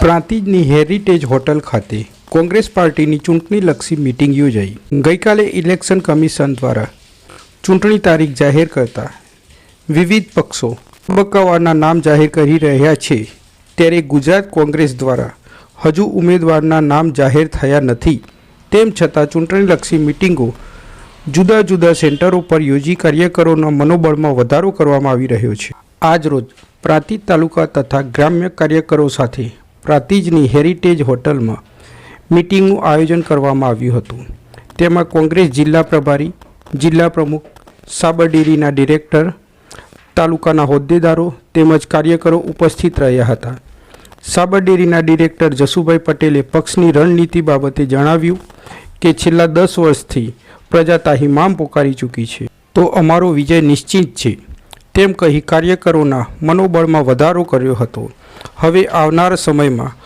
પ્રાંતિજની heritage hotel ખાતે કોંગ્રેસ પાર્ટીની ચૂંટણીલક્ષી meeting યોજાઈ। ગઈકાલે ઇલેક્શન કમિશન દ્વારા ચૂંટણી તારીખ જાહેર કરતા વિવિધ પક્ષો તબક્કાવારના નામ જાહેર કરી રહ્યા છે, ત્યારે ગુજરાત કોંગ્રેસ દ્વારા હજુ ઉમેદવારના નામ જાહેર થયા નથી। તેમ છતાં ચૂંટણીલક્ષી મીટિંગો જુદા જુદા સેન્ટરો પર યોજી કાર્યકરોના મનોબળમાં વધારો કરવામાં આવી રહ્યો છે। આજરોજ પ્રાંતિજ તાલુકા તથા ગ્રામ્ય કાર્યકરો સાથે પ્રાંતિજની હેરિટેજ હોટલમાં મીટિંગનું આયોજન કરવામાં આવ્યું હતું। તેમાં કોંગ્રેસ જિલ્લા પ્રભારી, જિલ્લા પ્રમુખ, સાબર ડેરીના ડિરેક્ટર, તાલુકાના હોદ્દેદારો તેમજ કાર્યકરો ઉપસ્થિત રહ્યા હતા। સાબર ડેરીના ડિરેક્ટર જસુભાઈ પટેલે પક્ષની રણનીતિ બાબતે જણાવ્યું કે છેલ્લા 10 વર્ષથી પ્રજા તાહી મામ પોકારી ચૂકી છે, તો અમારો વિજય નિશ્ચિત છે તેમ કહી કાર્યકરોના મનોબળમાં વધારો કર્યો હતો। હવે આવનાર સમયમાં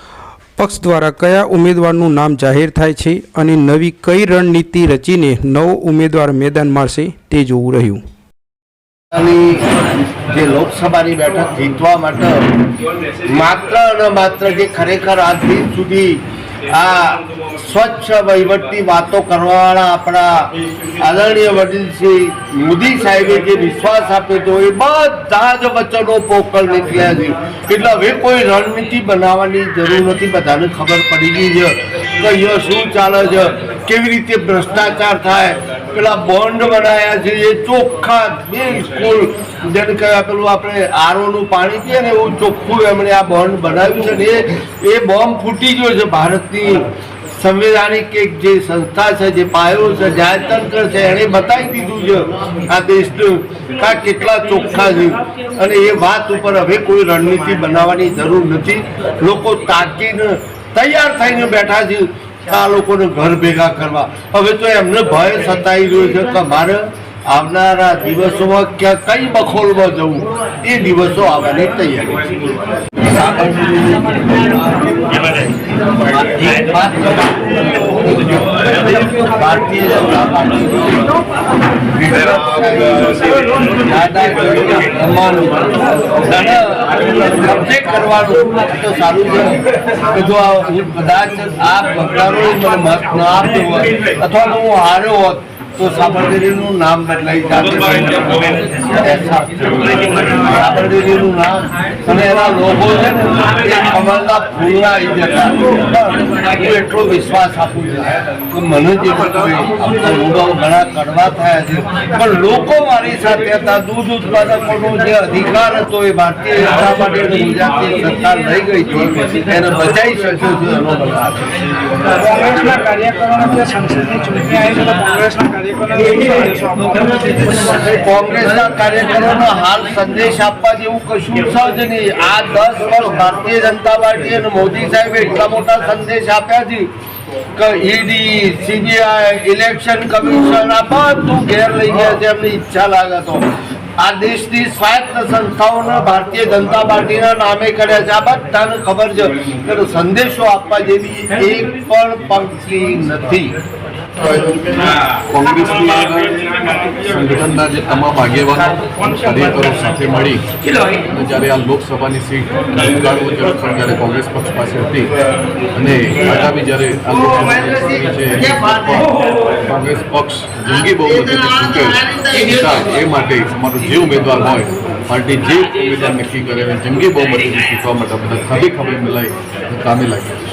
પક્ષ દ્વારા કયા ઉમેદવારનું નામ જાહેર થાય છે અને નવી કઈ રણનીતિ રચીને નવો ઉમેદવાર મેદાન મારશે તે જોવું રહ્યું। જે લોકસભાની બેઠક જીતવા માટે માત્ર અને માત્ર જે ખરેખર આજ દિન સુધી આ સ્વચ્છ વહીવટની વાતો કરવાવાળા આપણા આદરણીય વડીલ શ્રી મોદી સાહેબે જે વિશ્વાસ આપ્યો હતો એ બધા જ વચનો પોકળ નીકળ્યા છે। એટલે હવે કોઈ રણનીતિ બનાવવાની જરૂર નથી, બધાને ખબર પડી ગઈ છે કે અહીંયા શું ચાલે છે, કેવી રીતે ભ્રષ્ટાચાર થાય। પેલા બોન્ડ બનાવ્યા છે એ ચોખ્ખા બિલકુલ જેને કહેવાય પેલું આપણે આરઓનું પાણી પીએ ને એવું ચોખ્ખું એમણે આ બોન્ડ બનાવ્યું છે ને એ બોમ્બ ફૂટી ગયો છે। ભારતની સંવિધાનિક એક જે સંસ્થા છે, જે પાયો છે, ન્યાયતંત્ર છે, એણે બતાવી દીધું છે આ દેશનું કા કેટલા ચોખ્ખા છે અને એ વાત ઉપર હવે કોઈ રણનીતિ બનાવવાની જરૂર નથી। લોકો તાકીને તૈયાર થઈને બેઠા છે આ લોકોને ઘર ભેગા કરવા। હવે તો એમને ભય સતાઈ રહ્યો છે કે મારે આવનારા દિવસોમાં ક્યાં કઈ બખોલમાં જવું, એ દિવસો આવવાની તૈયારી ભારતીય જનતા પાર્ટી કરવાનું તો સારું છે કે જો કદાચ આ પગલાનો મને મત ન આપ્યો હોત અથવા હું હાર્યો હોત તો સાબરડેરીનું નામ બદલાઈ જાતે। સાબરડેરીનું નામ અને એના લોકો છે ને એ કમળના ફૂલના આવી જતા। હું એટલો વિશ્વાસ આપું છું કે મને જે રૂડો ઘણા કડવા થયા છે, પણ લોકો મારી સાથે હતા। દૂધ ઉત્પાદકોનો જે અધિકાર હતો એ ભારતીય જનતા પાર્ટી ગુજરાતની સરકાર લઈ ગઈ છે, એને બચાવી શક્યો છે એનો બધા કોંગ્રેસના કાર્યકરોને જે સંસદની ચૂંટણી આવી છે, કોંગ્રેસના કોંગ્રેસના કાર્યકરોને હાલ સંદેશ આપવા જેવું કશું જ નહીં। આ 10 વર્ષ ભારતીય જનતા પાર્ટી અને મોદી સાહેબે એટલા મોટા સંદેશ આપ્યા છે કે ઈડી, સીબીઆઈ, ઇલેક્શન કમિશન આ બધું ઘેર લઈ ગયા છે એમની ઈચ્છા લાગે તો। આ દેશની સ્વાયત્ત સંસ્થાઓને ભારતીય જનતા પાર્ટીના નામે કર્યા છે, આ બધાને ખબર છે કે સંદેશો આપવા જેવી એક પણ પંક્તિ નથી। કોંગ્રેસની સંગઠનના જે તમામ આગેવાનો કાર્યકરો સાથે મળી અને જ્યારે આ લોકસભાની સીટ જ્યારે કોંગ્રેસ પક્ષ પાસે હતી અને આગામી જ્યારે આ લોકસભાની છે કોંગ્રેસ પક્ષ જંગી બહુમતીથી ચૂંટે એ માટે અમારો જે ઉમેદવાર હોય પાર્ટી જે ઉમેદવાર નક્કી કરે જંગી બહુમતીથી ચૂંટવા માટે બધા ખભે મિલાઈ કામે લાગ્યા છે।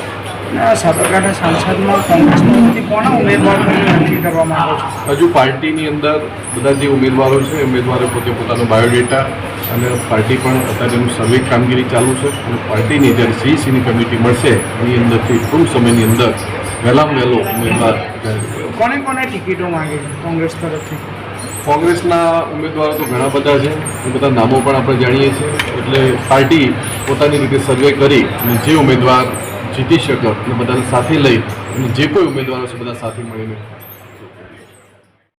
સાબરકાંઠા સાંસદમાં કોંગ્રેસમાંથી કોના ઉમેદવાર નક્કી કરવામાં આવ્યો છે? હજુ પાર્ટીની અંદર બધા જે ઉમેદવારો છે ઉમેદવારો પોતે પોતાનો બાયોડેટા અને પાર્ટી પણ અત્યારે એનું સર્વે કામગીરી ચાલુ છે અને પાર્ટીની જ્યારે સીઈસીની કમિટી મળશે એની અંદરથી ટૂંક સમયની અંદર વહેલામાં વહેલો ઉમેદવાર કોને કોને ટિકિટો માંગે છે કોંગ્રેસ તરફથી? કોંગ્રેસના ઉમેદવારો તો ઘણા બધા છે, એ બધા નામો પણ આપણે જાણીએ છીએ। એટલે પાર્ટી પોતાની રીતે સર્વે કરી અને જે ઉમેદવાર જીતી શકે અને બધાને સાથે લઈ અને જે કોઈ ઉમેદવારો છે બધા સાથે મળીને